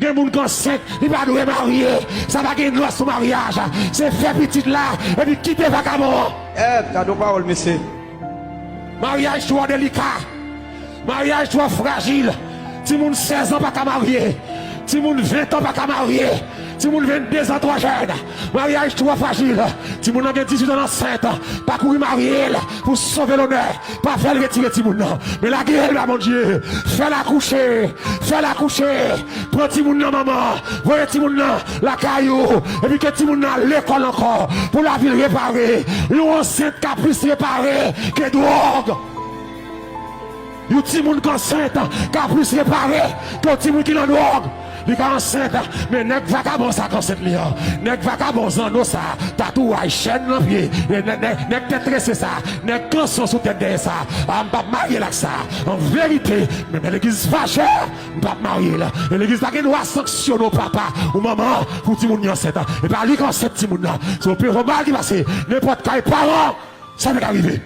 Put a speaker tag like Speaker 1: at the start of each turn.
Speaker 1: Il y a des gens qui sont enceintes, ils ne doivent pas marier. Ça va gagner grâce au mariage. C'est faire petit là, et puis quitter vagabond.
Speaker 2: Cadeau parole, monsieur.
Speaker 1: Mariage trop délicat. Mariage trop fragile. Si moun 16 ans pas qu'à marier. Si moun 20 ans pas qu'à marier. Si moun 22 ans trop jeune. Mariage trop fragile. Si moun a 18 ans enceinte, pas courir marier pour sauver l'honneur. Pas faire le retirer si moun. Mais la guerre là, mon Dieu. Fais-la coucher. Fais-la coucher. Prends ti moun nan maman. Voyez ti moun nan la caillou. Et puis que ti moun nan l'école encore. Pour la ville réparée. L'on enceinte qui a plus réparé que drogue. Yon ti moun qui enceinte, qui a plus réparé que ti moun qui l'en drogue. Li ka enceinte, mais nek vagabond ça enceinte li. Nek vagabond zano ça, tatouage chaîne dans pied, nek tête tressé ça, nek canson sous tête de ça. On pas marier là ça. En vérité, même l'église fâchée, on pas marier là. L'église pas doit sanctionner papa ou maman pour ti moun enceinte. Et pas li enceinte ti moun là. C'est au pire mal qui passe, n'importe quel parent, ça m'est arrivé.